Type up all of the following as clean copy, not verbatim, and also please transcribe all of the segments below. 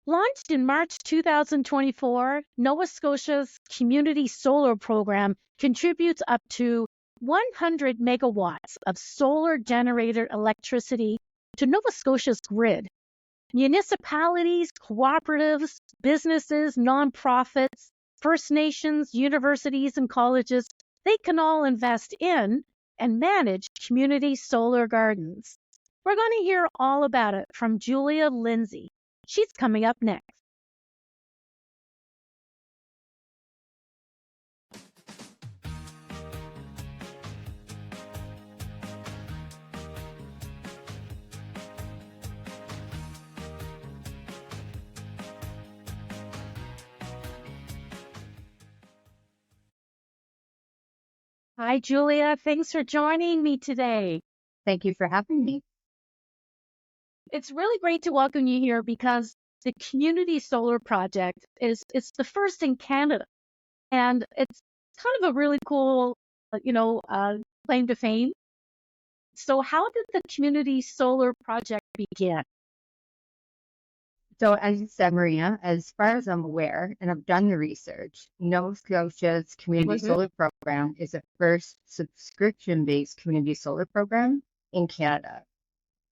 Launched in March 2024, Nova Scotia's Community Solar Program contributes up to 100 megawatts of solar-generated electricity to Nova Scotia's grid. Municipalities, cooperatives, businesses, nonprofits, First Nations, universities, and colleges, they can all invest in and manage community solar gardens. We're going to hear all about it from Julia Lindsay. She's coming up next. Hi, Julia. Thanks for joining me today. Thank you for having me. It's really great to welcome you here because the Community Solar Project it's the first in Canada, and it's kind of a really cool, claim to fame. So, how did the Community Solar Project begin? So as you said, Maria, as far as I'm aware, and I've done the research, Nova Scotia's Community Solar Program is the first subscription-based community solar program in Canada.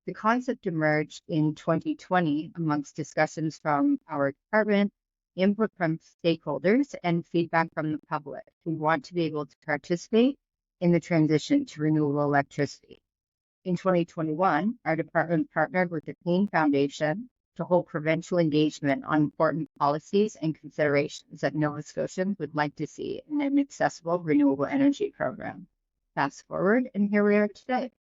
The concept emerged in 2020 amongst discussions from our department, input from stakeholders, and feedback from the public who want to be able to participate in the transition to renewable electricity. In 2021, our department partnered with the Clean Foundation to hold provincial engagement on important policies and considerations that Nova Scotians would like to see in an accessible renewable energy program. Fast forward, and here we are today.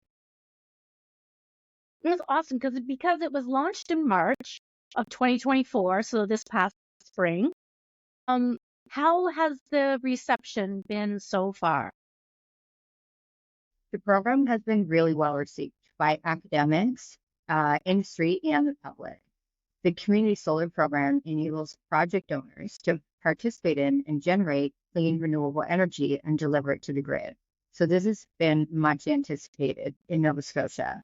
It was awesome because it was launched in March of 2024, so this past spring. How has the reception been so far? The program has been really well received by academics, industry, and the public. The Community Solar Program enables project owners to participate in and generate clean renewable energy and deliver it to the grid. So this has been much anticipated in Nova Scotia.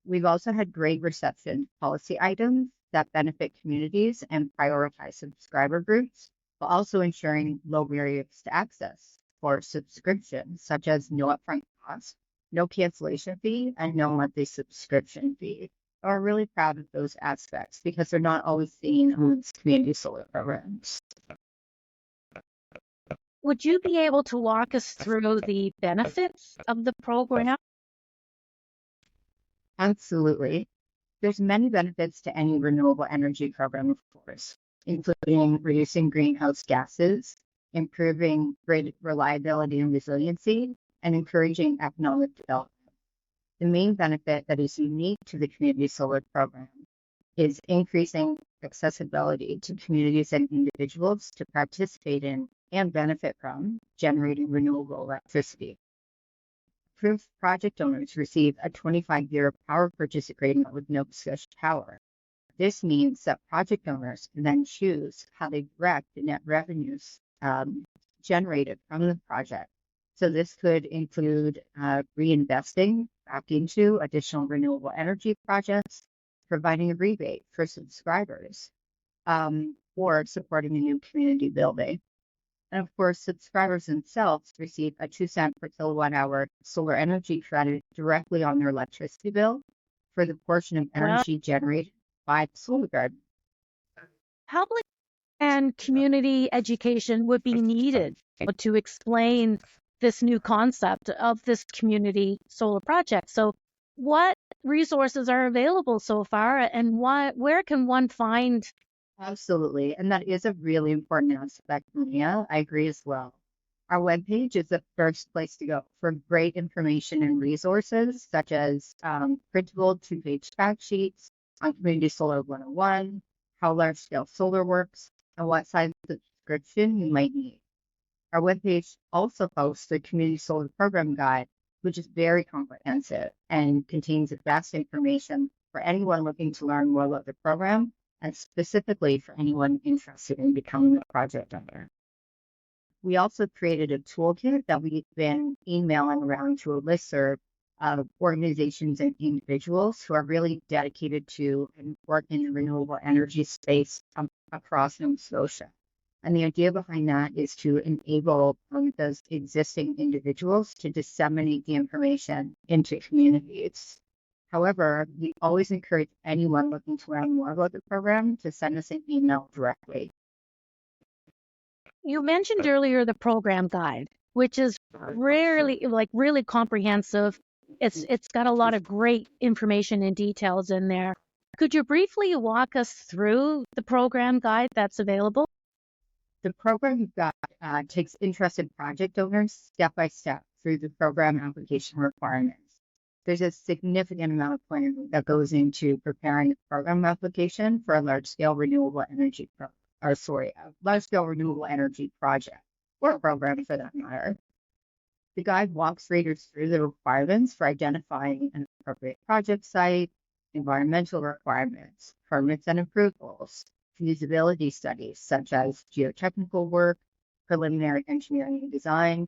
We've also had great reception to policy items that benefit communities and prioritize subscriber groups, while also ensuring low barriers to access for subscriptions, such as no upfront cost, no cancellation fee, and no monthly subscription fee. Are really proud of those aspects because they're not always seen on community solar programs. Would you be able to walk us through the benefits of the program? Absolutely. There's many benefits to any renewable energy program, of course, including reducing greenhouse gases, improving grid reliability and resiliency, and encouraging economic development. The main benefit that is unique to the Community Solar Program is increasing accessibility to communities and individuals to participate in and benefit from generating renewable electricity. Approved project owners receive a 25-year power purchase agreement with Nova Scotia Power. This means that project owners can then choose how they direct the net revenues generated from the project. So this could include reinvesting back into additional renewable energy projects, providing a rebate for subscribers, or supporting a new community building. And of course, subscribers themselves receive a 2 cent per kilowatt hour solar energy credit directly on their electricity bill for the portion of energy generated by the solar garden. Public and community education would be needed to explain this new concept of this community solar project. So what resources are available so far, and where can one find? Absolutely. And that is a really important aspect, Maria. I agree as well. Our webpage is the first place to go for great information and resources, such as printable 2-page fact sheets on Community Solar 101, how large-scale solar works, and what size subscription you might need. Our webpage also posts the Community Solar Program Guide, which is very comprehensive and contains the best information for anyone looking to learn more about the program, and specifically for anyone interested in becoming a project owner. We also created a toolkit that we've been emailing around to a listserv of organizations and individuals who are really dedicated to and work in the renewable energy space across Nova Scotia. And the idea behind that is to enable those existing individuals to disseminate the information into communities. However, we always encourage anyone looking to learn more about the program to send us an email directly. You mentioned earlier the program guide, which is really comprehensive. It's got a lot of great information and details in there. Could you briefly walk us through the program guide that's available? The program guide takes interested project owners step by step through the program application requirements. There's a significant amount of planning that goes into preparing a program application for a large-scale renewable energy large-scale renewable energy project or program for that matter. The guide walks readers through the requirements for identifying an appropriate project site, environmental requirements, permits and approvals, feasibility studies such as geotechnical work, preliminary engineering and design,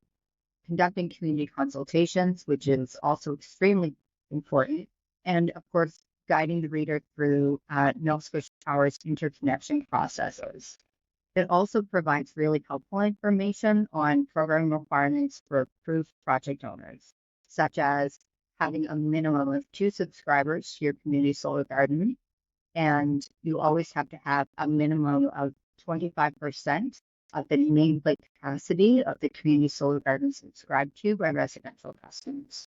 conducting community consultations, which is also extremely important, and of course, guiding the reader through Nova Scotia Power's interconnection processes. It also provides really helpful information on program requirements for approved project owners, such as having a minimum of 2 subscribers to your community solar garden, and you always have to have a minimum of 25% of the nameplate capacity of the community solar garden subscribed to by residential customers.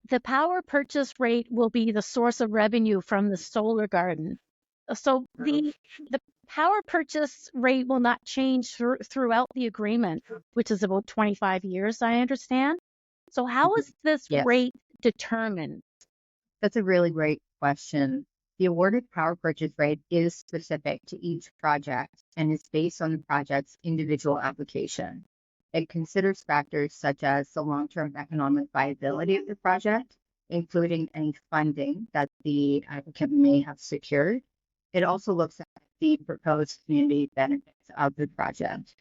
The power purchase rate will be the source of revenue from the solar garden. So the power purchase rate will not change throughout the agreement, which is about 25 years, I understand. So how is this rate determined? That's a really great question. The awarded power purchase rate is specific to each project and is based on the project's individual application. It considers factors such as the long-term economic viability of the project, including any funding that the applicant may have secured. It also looks at the proposed community benefits of the project.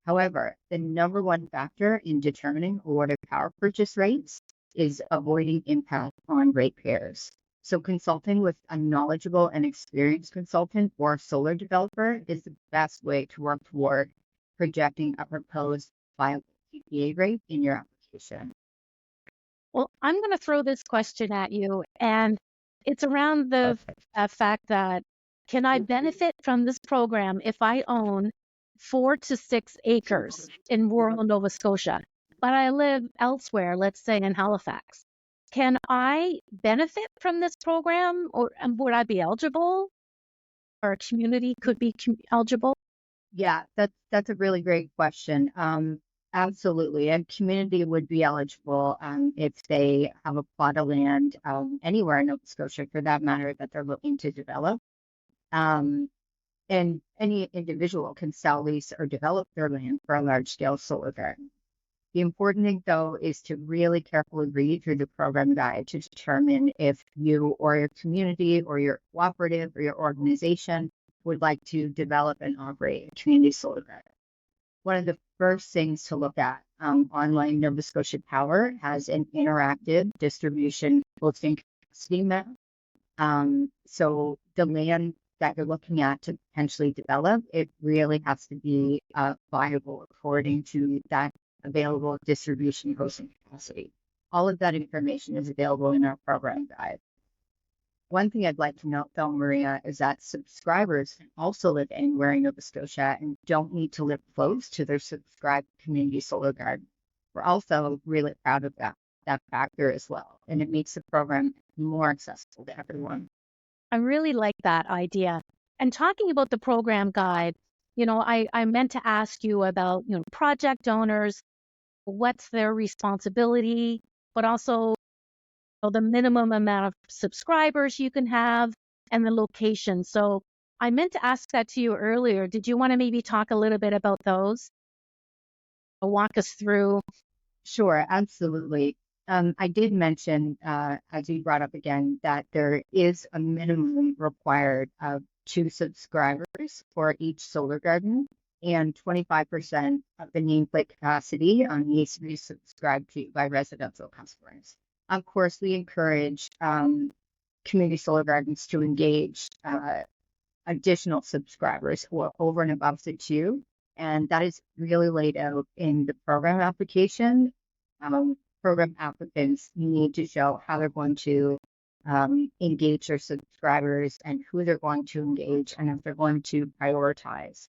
However, the number one factor in determining awarded power purchase rates is avoiding impact on ratepayers. So consulting with a knowledgeable and experienced consultant or solar developer is the best way to work toward projecting a proposed viable PPA rate in your application. Well, I'm going to throw this question at you, and it's around the fact that can I benefit from this program if I own 4 to 6 acres in rural Nova Scotia, but I live elsewhere, let's say in Halifax? Can I benefit from this program, or would I be eligible, or a community could be eligible? Yeah, that's a really great question. Absolutely, a community would be eligible if they have a plot of land anywhere in Nova Scotia, for that matter, that they're looking to develop. And any individual can sell, lease, or develop their land for a large-scale solar garden. The important thing, though, is to really carefully read through the program guide to determine if you or your community or your cooperative or your organization would like to develop and operate a community solar garden. One of the first things to look at online, Nova Scotia Power has an interactive distribution hosting capacity map. So the land that you're looking at to potentially develop, it really has to be viable according to that available distribution hosting capacity. All of that information is available in our program guide. One thing I'd like to note, though, Maria, is that subscribers can also live anywhere in Nova Scotia and don't need to live close to their subscribed community solar garden. We're also really proud of that factor as well, and it makes the program more accessible to everyone. I really like that idea. And talking about the program guide, I meant to ask you about, project owners, what's their responsibility, but also the minimum amount of subscribers you can have and the location. So I meant to ask that to you earlier. Did you want to maybe talk a little bit about those? Or walk us through? Sure, absolutely. I did mention, as you brought up again, that there is a minimum required of 2 subscribers for each solar garden, and 25% of the nameplate capacity needs to be subscribed to by residential customers. Of course, we encourage community solar gardens to engage additional subscribers who are over and above the two. And that is really laid out in the program application. Program applicants need to show how they're going to engage their subscribers and who they're going to engage, and if they're going to prioritize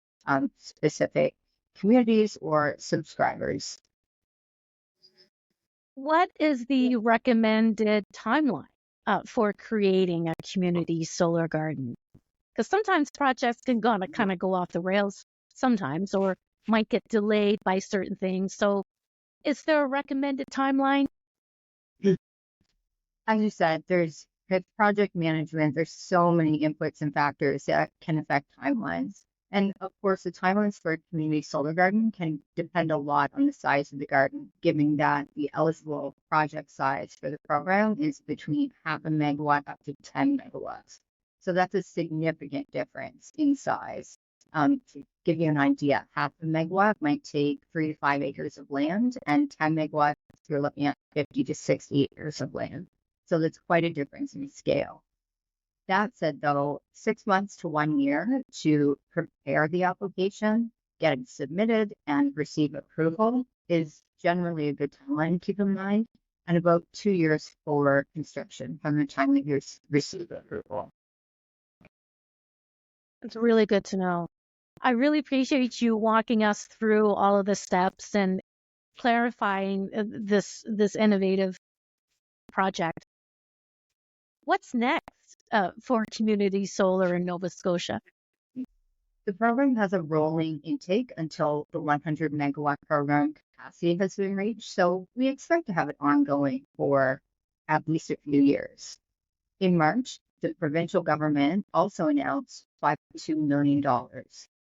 specific communities or subscribers. What is the recommended timeline for creating a community solar garden? Because sometimes projects can kind of go off the rails sometimes, or might get delayed by certain things. So is there a recommended timeline? As you said, with project management, there's so many inputs and factors that can affect timelines. And of course, the timelines for a community solar garden can depend a lot on the size of the garden, given that the eligible project size for the program is between 0.5 megawatt up to 10 megawatts. So that's a significant difference in size. To give you an idea, 0.5 megawatt might take 3 to 5 acres of land, and 10 megawatts, you're looking at 50 to 60 acres of land. So that's quite a difference in scale. That said, though, 6 months to 1 year to prepare the application, get it submitted, and receive approval is generally a good timeline to keep in mind, and about 2 years for construction from the time that you receive approval. It's really good to know. I really appreciate you walking us through all of the steps and clarifying this innovative project. What's next for community solar in Nova Scotia? The program has a rolling intake until the 100 megawatt program capacity has been reached, so we expect to have it ongoing for at least a few years. In March, the provincial government also announced $5.2 million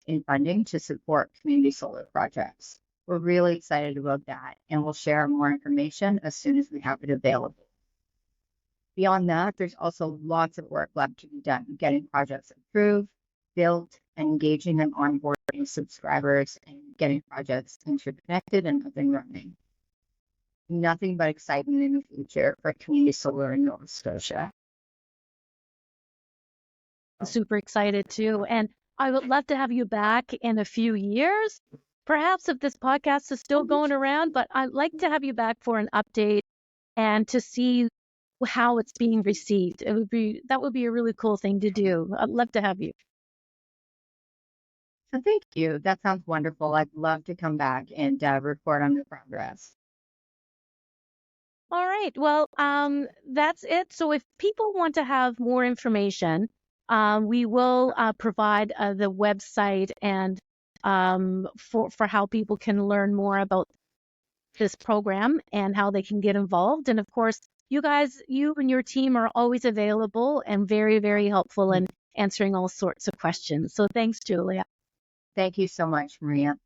in funding to support community solar projects. We're really excited about that, and we'll share more information as soon as we have it available. Beyond that, there's also lots of work left to be done, getting projects approved, built, and engaging and onboarding subscribers and getting projects interconnected and up and running. Nothing but excitement in the future for community solar in Nova Scotia. I'm super excited too. And I would love to have you back in a few years, perhaps if this podcast is still going around, but I'd like to have you back for an update and to see how it's being received. That would be a really cool thing to do. I'd love to have you. So thank you. That sounds wonderful. I'd love to come back and report on the progress. All right. Well, that's it. So if people want to have more information, we will provide the website and for how people can learn more about this program and how they can get involved. And of course, you and your team are always available and very, very helpful in answering all sorts of questions. So thanks, Julia. Thank you so much, Maria.